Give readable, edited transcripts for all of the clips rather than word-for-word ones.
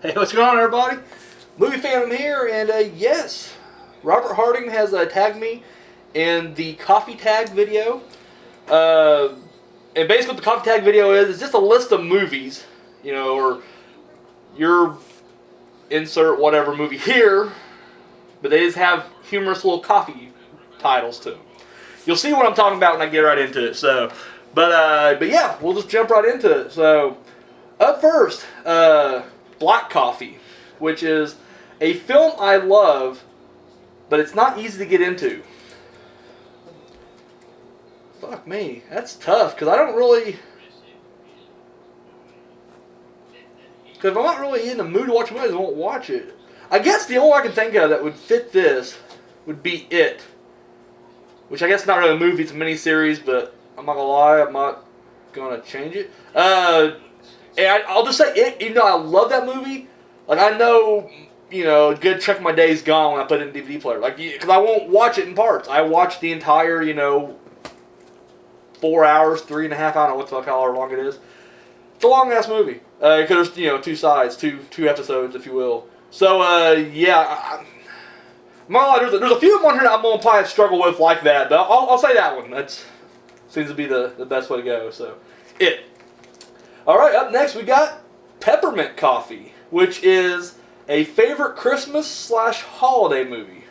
Hey, what's going on, everybody? Movie Phantom here, and yes, Robert Harding has tagged me in the coffee tag video. And basically, what the coffee tag video is just a list of movies, or your insert whatever movie here, but they just have humorous little coffee titles to them. You'll see what I'm talking about when I get right into it. But yeah, we'll just jump right into it. So, up first, Black Coffee, which is a film I love, but it's not easy to get into. Fuck me, that's tough, because I don't really... Because if I'm not really in the mood to watch movies, I won't watch it. I guess the only one I can think of that would fit this would be It. Which I guess is not really a movie, it's a miniseries, but I'm not gonna lie, I'm not gonna change it. And I'll just say It, even though I love that movie, like I know, a good chunk of my day's gone when I put it in a DVD player. Like, because I won't watch it in parts. I watch the entire, 4 hours, 3.5, I don't know what the fuck, however long it is. It's a long ass movie. Because there's, two sides, two episodes, if you will. So, yeah, I'm not gonna lie, there's a few of them on here that I'm gonna probably struggle with like that, but I'll say that one. That seems to be the best way to go. So, It. Alright, up next we got Peppermint Coffee, which is a favorite Christmas/holiday movie.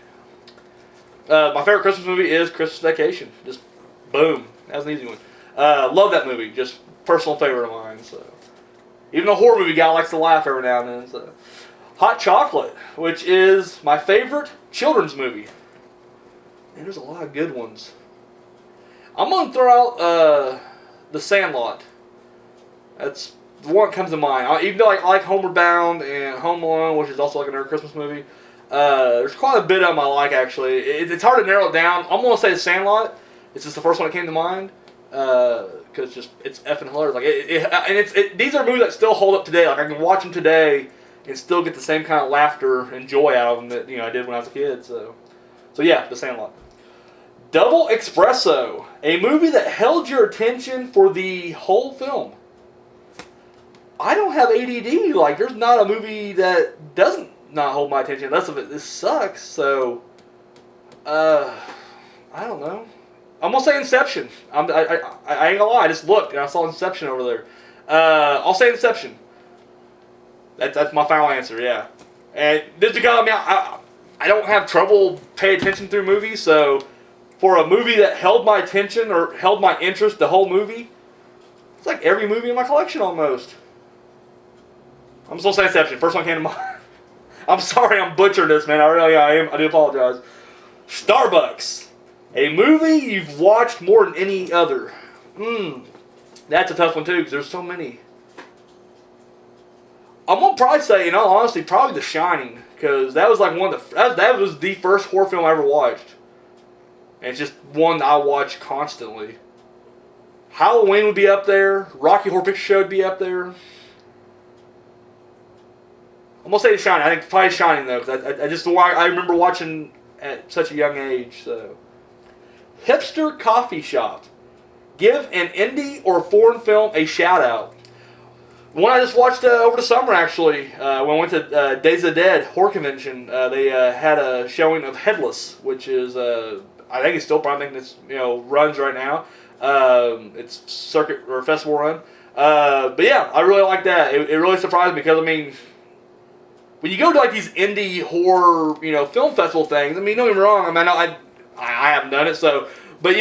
My favorite Christmas movie is Christmas Vacation. Just boom. That's an easy one. Love that movie. Just personal favorite of mine. So, even a horror movie guy likes to laugh every now and then. So, Hot Chocolate, which is my favorite children's movie. And there's a lot of good ones. I'm gonna throw out The Sandlot. That's the one that comes to mind. Even though I like Homeward Bound and Home Alone, which is also like another Christmas movie, there's quite a bit of them I like, actually. It's hard to narrow it down. I'm going to say The Sandlot. It's just the first one that came to mind. Because it's effing hilarious. These are movies that still hold up today. Like, I can watch them today and still get the same kind of laughter and joy out of them that I did when I was a kid. So yeah, The Sandlot. Double Espresso, a movie that held your attention for the whole film. I don't have ADD. Like, there's not a movie that doesn't not hold my attention unless this sucks. So, I don't know. I'm gonna say Inception. I ain't gonna lie. I just looked and I saw Inception over there. I'll say Inception. That's my final answer. Yeah. And just because I don't have trouble paying attention through movies. So, for a movie that held my attention or held my interest the whole movie, it's like every movie in my collection almost. I'm supposed to say Inception. First one came to mind. I'm sorry I'm butchering this, man. I am. I do apologize. Starbucks. A movie you've watched more than any other. That's a tough one, too, because there's so many. I'm going to probably say, in all honesty, probably The Shining. Because that was like one of that was the first horror film I ever watched. And it's just one that I watch constantly. Halloween would be up there. Rocky Horror Picture Show would be up there. I'm gonna say The Shining. I think probably Shining though, because I remember watching at such a young age. So, Hipster Coffee Shop. Give an indie or foreign film a shout out. One I just watched over the summer actually. When I went to Days of the Dead horror convention, they had a showing of Headless, which is I think it's still probably runs right now. It's circuit or festival run. But yeah, I really like that. It really surprised me because when you go to like these indie horror, film festival things, don't get me wrong. I haven't done it, but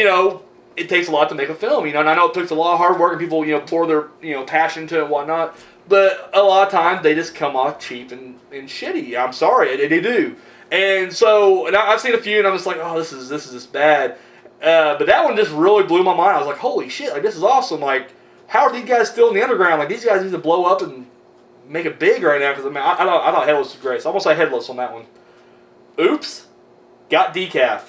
it takes a lot to make a film, and I know it takes a lot of hard work and people, pour their, passion into it and whatnot. But a lot of times they just come off cheap and shitty. I'm sorry, they do. And so, I've seen a few, and I'm just like, oh, this is just bad. But that one just really blew my mind. I was like, holy shit, like this is awesome. Like, how are these guys still in the underground? Like these guys need to blow up and make it big right now, because I thought Headless was great, so I'm going to say Headless on that one. Oops, Got Decaf.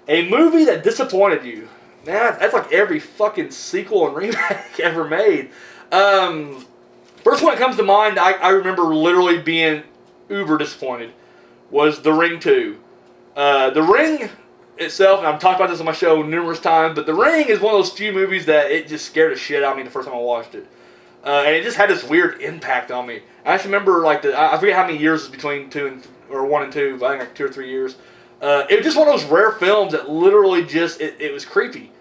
A movie that disappointed you. Man, that's like every fucking sequel and remake ever made. First one that comes to mind, I remember literally being uber disappointed, was The Ring 2. The Ring itself, and I've talked about this on my show numerous times, but The Ring is one of those few movies that it just scared the shit out of me the first time I watched it. And it just had this weird impact on me. I just remember like I forget how many years was between or 1 and 2, but I think like 2 or 3 years. It was just one of those rare films that literally just it was creepy,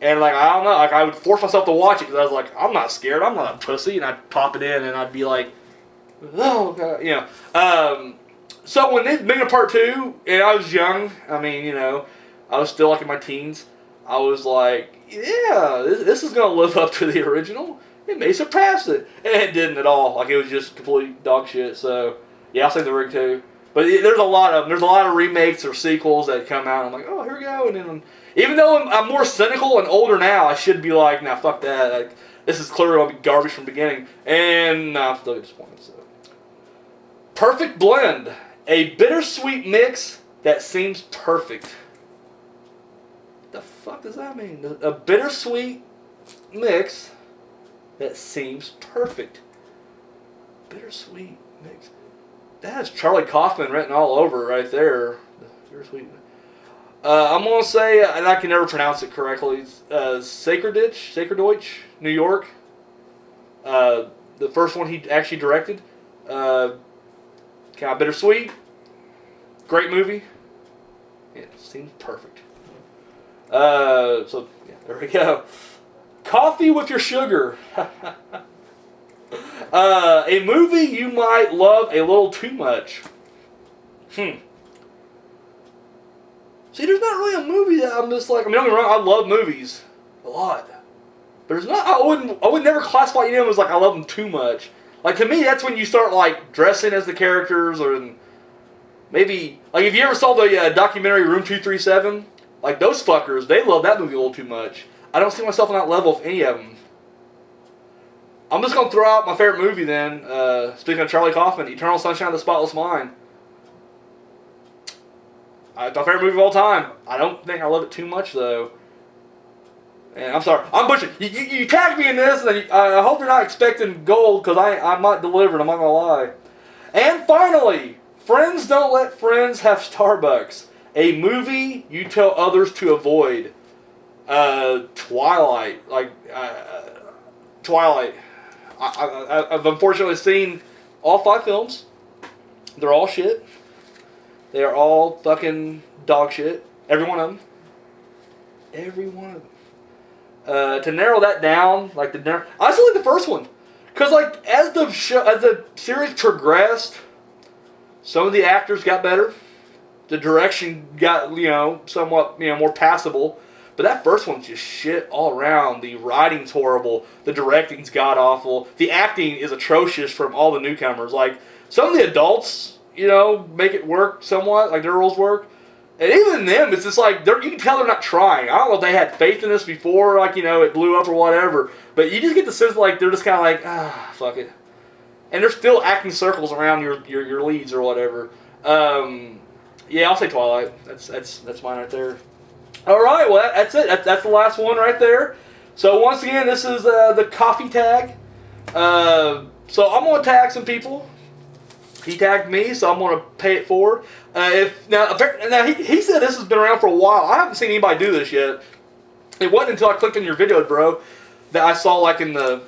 and like I don't know, like I would force myself to watch it because I was like, I'm not scared, I'm not a pussy, and I'd pop it in and I'd be like, oh god, you know. So when they made a part 2, and I was young, I mean, you know, I was still like in my teens. I was like, yeah, this is gonna live up to the original. It may surpass it, and it didn't at all. Like it was just complete dog shit. So yeah, I'll say The Ring 2. But there's a lot of remakes or sequels that come out. And I'm like, oh, here we go. And then even though I'm more cynical and older now, I should be like, nah, fuck that. Like, this is clearly gonna be garbage from the beginning. And nah, I'm still disappointed. So, perfect blend, a bittersweet mix that seems perfect. What the fuck does that mean? A bittersweet mix that seems perfect. Bittersweet mix. That has Charlie Kaufman written all over right there. Bittersweet. I'm gonna say, and I can never pronounce it correctly. Sacreddeutsch, New York. The first one he actually directed. Kind of bittersweet. Great movie. It seems perfect. So yeah, there we go. Coffee with your sugar. A movie you might love a little too much. See, there's not really a movie that I'm just like, I mean, don't get me wrong, I love movies a lot. But there's not, I would never classify any of them as like I love them too much. Like to me, that's when you start like dressing as the characters, or maybe, like if you ever saw the documentary Room 237, like those fuckers, they love that movie a little too much. I don't see myself on that level with any of them. I'm just going to throw out my favorite movie then. Speaking of Charlie Kaufman, Eternal Sunshine of the Spotless Mind. It's my favorite movie of all time. I don't think I love it too much though. And I'm sorry, I'm butchering. You tagged me in this, and I hope you're not expecting gold because I'm not delivering. I'm not going to lie. And finally, Friends Don't Let Friends Have Starbucks. A movie you tell others to avoid. Twilight. Twilight. I've unfortunately seen all 5 films. They're all shit. They are all fucking dog shit. Every one of them. Every one of them. To narrow that down, I still like the first one, because like as the series progressed, some of the actors got better. The direction got somewhat more passable. But that first one's just shit all around. The writing's horrible. The directing's god-awful. The acting is atrocious from all the newcomers. Like, some of the adults, make it work somewhat. Like, their roles work. And even them, it's just like, you can tell they're not trying. I don't know if they had faith in this before, it blew up or whatever. But you just get the sense like they're just kind of like, fuck it. And they're still acting circles around your leads or whatever. Yeah, I'll say Twilight. That's mine right there. All right, well, that's it. That's the last one right there. So once again, this is the coffee tag. So I'm going to tag some people. He tagged me, so I'm going to pay it forward. Now he said this has been around for a while. I haven't seen anybody do this yet. It wasn't until I clicked on your video, bro, that I saw like in the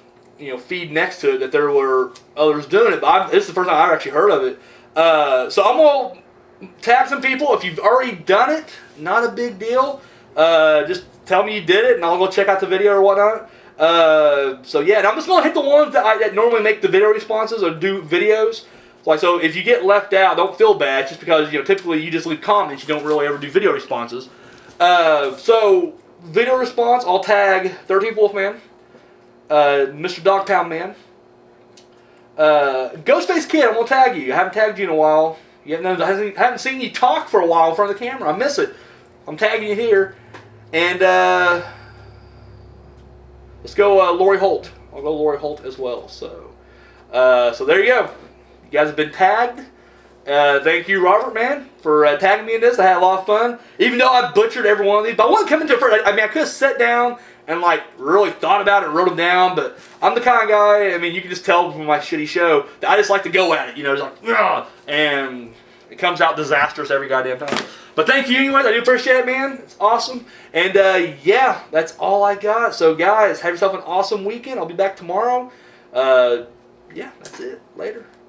feed next to it that there were others doing it. But this is the first time I've actually heard of it. So I'm going to tag some people. If you've already done it, not a big deal. Just tell me you did it, and I'll go check out the video or whatnot. So yeah, and I'm just gonna hit the ones that normally make the video responses or do videos. So if you get left out, don't feel bad. Just because typically you just leave comments, you don't really ever do video responses. So video response, I'll tag 13th Wolfman, Mr. Dogpound Man, Ghostface Kid. I'm gonna tag you. I haven't tagged you in a while. I haven't seen you talk for a while in front of the camera. I miss it. I'm tagging you here. And let's go Lori Holt. I'll go Lori Holt as well. So there you go. You guys have been tagged. Thank you, Robert, man, for tagging me in this. I had a lot of fun. Even though I butchered every one of these. But I wasn't coming to it first. I could have sat down and really thought about it and wrote them down. But I'm the kind of guy, you can just tell from my shitty show that I just like to go at it. It's like, ugh, and it comes out disastrous every goddamn time. But thank you anyways. I do appreciate it, man. It's awesome. And yeah, that's all I got. So guys, have yourself an awesome weekend. I'll be back tomorrow. Yeah, that's it. Later.